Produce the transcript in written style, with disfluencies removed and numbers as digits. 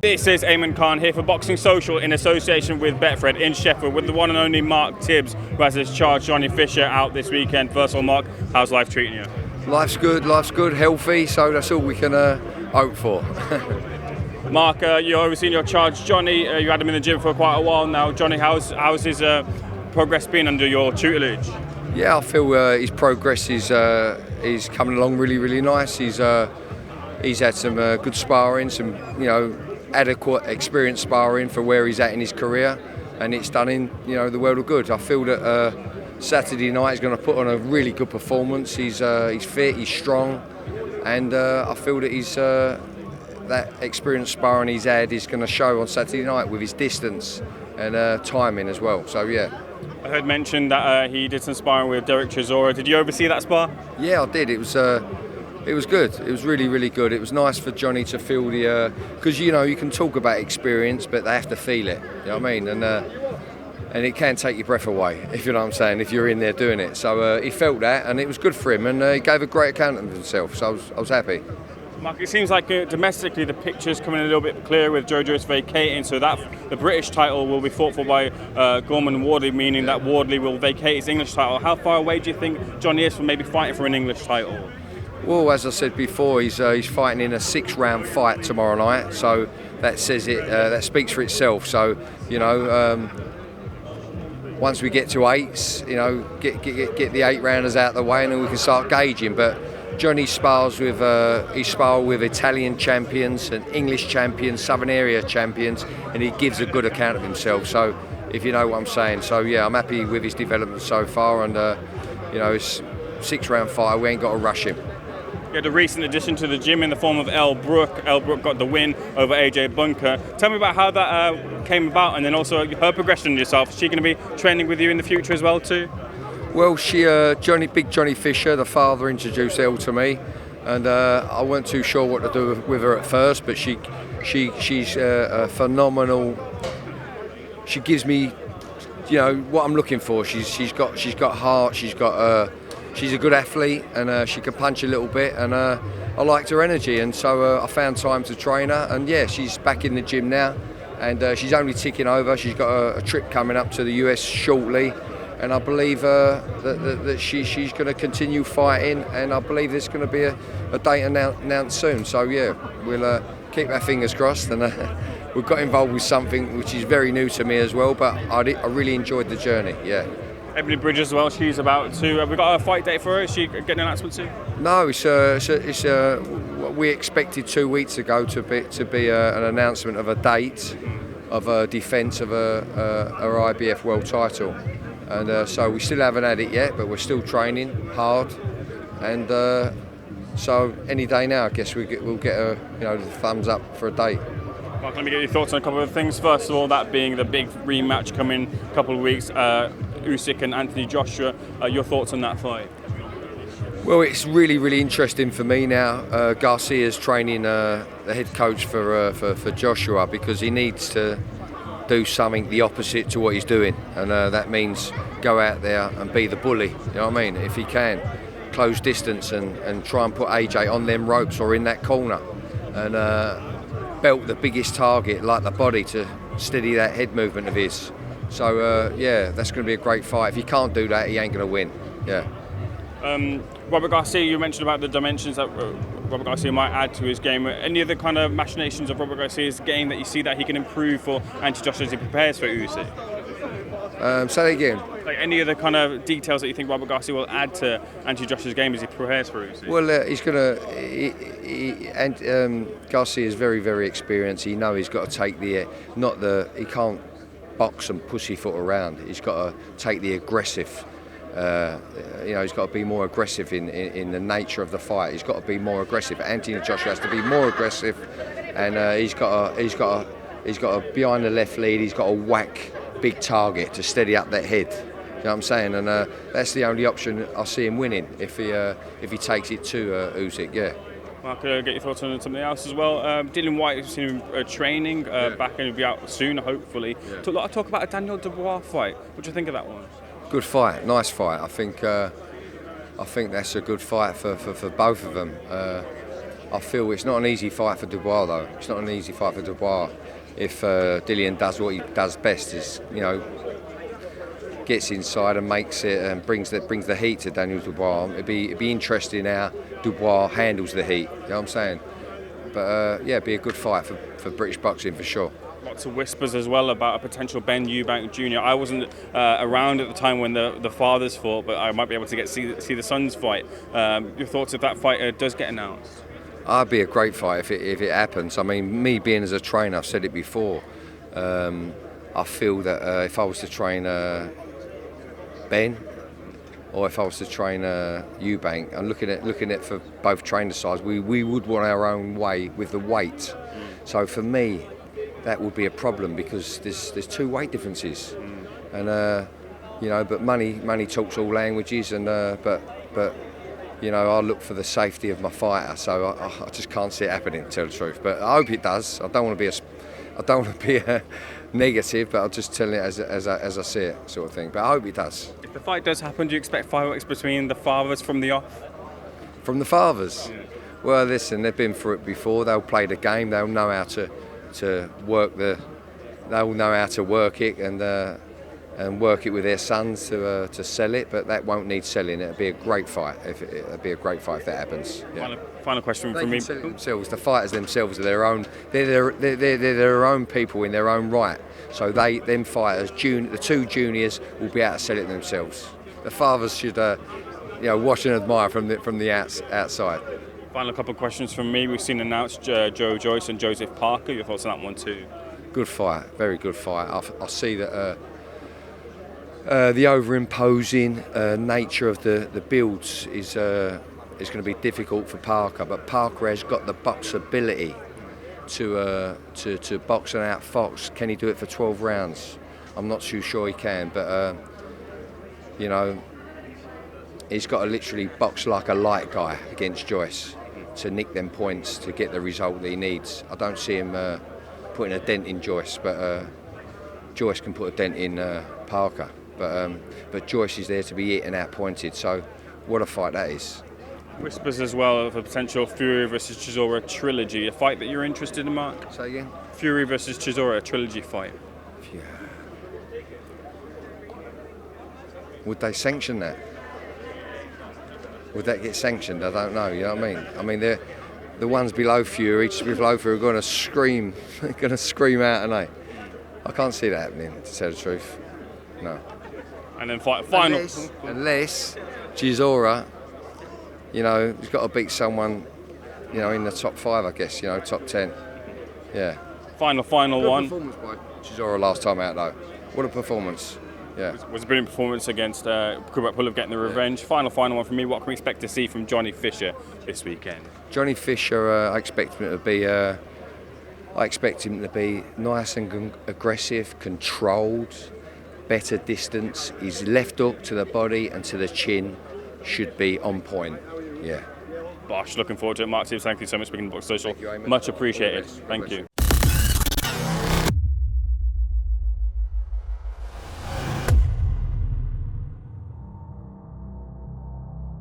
This is Ayman Khan here for Boxing Social in association with Betfred in Sheffield with the one and only Mark Tibbs, who has his charge Johnny Fisher out this weekend. First of all, Mark, how's life treating you? Life's good, healthy, so that's all we can hope for. Mark, you're overseeing your charge Johnny. You had him in the gym for quite a while now. Johnny, how's his progress been under your tutelage? Yeah, I feel his progress is coming along really nice. He's had some good sparring, some adequate experience sparring for where he's at in his career, and it's done in the world of good. I feel that Saturday night he's going to put on a really good performance. He's fit, he's strong, and I feel that that experience sparring he's had is going to show on Saturday night with his distance and timing as well. So yeah. I heard mentioned that he did some sparring with Derek Chisora. Did you oversee that spar? Yeah, I did. It was good. It was really good. It was nice for Johnny to feel the because you can talk about experience, but they have to feel it. You know what I mean? And it can take your breath away, if you know what I'm saying, if you're in there doing it. So he felt that, and it was good for him, and he gave a great account of himself. So I was happy. Mark, it seems like domestically the picture's coming a little bit clearer with Jojo's vacating, so that the British title will be fought for by Gorman Wardley, meaning that Wardley will vacate his English title. How far away do you think Johnny is from maybe fighting for an English title? Well, as I said before, he's fighting in a 6-round fight tomorrow night, so that says it. That speaks for itself. So once we get to 8s, get the 8-rounders out of the way, and then we can start gauging. But Johnny spars with Italian champions and English champions, Southern area champions, and he gives a good account of himself. So, if you know what I'm saying. So yeah, I'm happy with his development so far, and it's 6-round fight. We ain't got to rush him. You had a recent addition to the gym in the form of Elle Brook. Elle Brook got the win over Ayman. Tell me about how that came about, and then also her progression yourself. Is she going to be training with you in the future as well too? Well, Big Johnny Fisher, the father, introduced Elle to me, and I weren't too sure what to do with her at first, but she's phenomenal. She gives me, what I'm looking for. She's got heart. She's a good athlete, and she can punch a little bit, and I liked her energy, and so I found time to train her, and yeah, she's back in the gym now, and she's only ticking over. She's got a trip coming up to the US shortly, and I believe that she's going to continue fighting, and I believe there's going to be a date announced soon. So yeah, we'll keep our fingers crossed, and we've got involved with something which is very new to me as well, but I really enjoyed the journey, yeah. Ebony Bridge as well, she's about to. Have we got a fight date for her? Is she getting an announcement soon? No, it's what we expected 2 weeks ago to be an announcement of a date of a defence of her IBF world title, and so we still haven't had it yet, but we're still training hard, and so any day now, I guess we'll get the thumbs up for a date. Mark, let me get your thoughts on a couple of things. First of all, that being the big rematch coming a couple of weeks. Usyk and Anthony Joshua, your thoughts on that fight? Well, it's really interesting for me now. Garcia's training the head coach for Joshua, because he needs to do something the opposite to what he's doing, and that means go out there and be the bully. You know what I mean? If he can, close distance and try and put AJ on them ropes or in that corner, and belt the biggest target, like the body, to steady that head movement of his. So yeah, that's going to be a great fight. If he can't do that, he ain't going to win. Yeah. Robert Garcia, you mentioned about the dimensions that Robert Garcia might add to his game. Any other kind of machinations of Robert Garcia's game that you see that he can improve for Anthony Joshua as he prepares for Usyk? Say that again. Like any other kind of details that you think Robert Garcia will add to Anthony Joshua's game as he prepares for Usyk? Well, he's going to. Garcia is very experienced. He knows he's got to take he can't box and pussyfoot around. He's got to take the aggressive. He's got to be more aggressive in the nature of the fight. He's got to be more aggressive. Anthony Joshua has to be more aggressive, and he's got to behind the left lead. He's got to whack big target to steady up that head. You know what I'm saying? And that's the only option I see him winning if he takes it to Usyk. Yeah. Mark, get your thoughts on something else as well. Dylan White, we've seen him training back, and he'll be out soon, hopefully. Yeah. A lot of talk about a Daniel Dubois fight. What do you think of that one? Good fight, nice fight. I think that's a good fight for both of them. I feel it's not an easy fight for Dubois though. It's not an easy fight for Dubois if Dillian does what he does best, is gets inside and makes it and brings the heat to Daniel Dubois. It'd be interesting how Dubois handles the heat. You know what I'm saying? But yeah, it'd be a good fight for British boxing for sure. Lots of whispers as well about a potential Benn-Eubank Jr. I wasn't around at the time when the fathers fought, but I might be able to see the sons fight. Your thoughts if that fight does get announced? It'd be a great fight if it happens. I mean, me being as a trainer, I've said it before. I feel that if I was to train Ben, or if I was to train Eubank, and looking at for both trainer sides, we would want our own way with the weight. So for me, that would be a problem because there's two weight differences, and but money talks all languages, and but I look for the safety of my fighter, so I just can't see it happening, to tell the truth. But I hope it does. I don't want to be a negative, but I'll just tell it as I see it, sort of thing. But I hope it does. If the fight does happen, do you expect fireworks between the fathers from the off? From the fathers? Yeah. Well, listen, they've been through it before. They'll play the game. They'll know how to work They'll know how to work it and work it with their sons to sell it. But that won't need selling. It'll be a great fight. It'll be a great fight if that happens. Yeah. Final question from me. Sell it themselves. The fighters themselves are their own. They're their own people in their own right. So them fighters, the two juniors, will be able to sell it themselves. The fathers should, watch and admire from the outside. Final couple of questions from me. We've seen announced Joe Joyce and Joseph Parker. Your thoughts on that one too? Good fight, very good fight. I see that the over-imposing nature of the builds is going to be difficult for Parker, but Parker has got the boxability to box and outfox. Can he do it for 12 rounds? I'm not too sure he can, but he's got to literally box like a light guy against Joyce to nick them points to get the result that he needs. I don't see him putting a dent in Joyce, but Joyce can put a dent in Parker. But Joyce is there to be hit and outpointed, so what a fight that is. Whispers as well of a potential Fury versus Chisora trilogy, a fight that you're interested in, Mark? Say again? Fury versus Chisora, a trilogy fight. Yeah. Would they sanction that? Would that get sanctioned? I don't know. You know what I mean? I mean, the ones below Fury, just below Fury, are going to scream, out, aren't they? I can't see that happening, to tell the truth. No. And then final. Unless Chisora, he's got to beat someone, in the top 5, I guess. Top 10. Yeah. Final one. Performance by Chisora last time out, though. What a performance. Yeah. It was a brilliant performance against Kubrat Pulev getting the revenge. Yeah. Final one from me. What can we expect to see from Johnny Fisher this weekend? Johnny Fisher, I expect him to be nice and aggressive, controlled, better distance. His left hook to the body and to the chin should be on point. Yeah. Bosh, looking forward to it. Mark Tibbs, thank you so much for being on Box Social. Thank you, Ayman. Much appreciated. Thank you.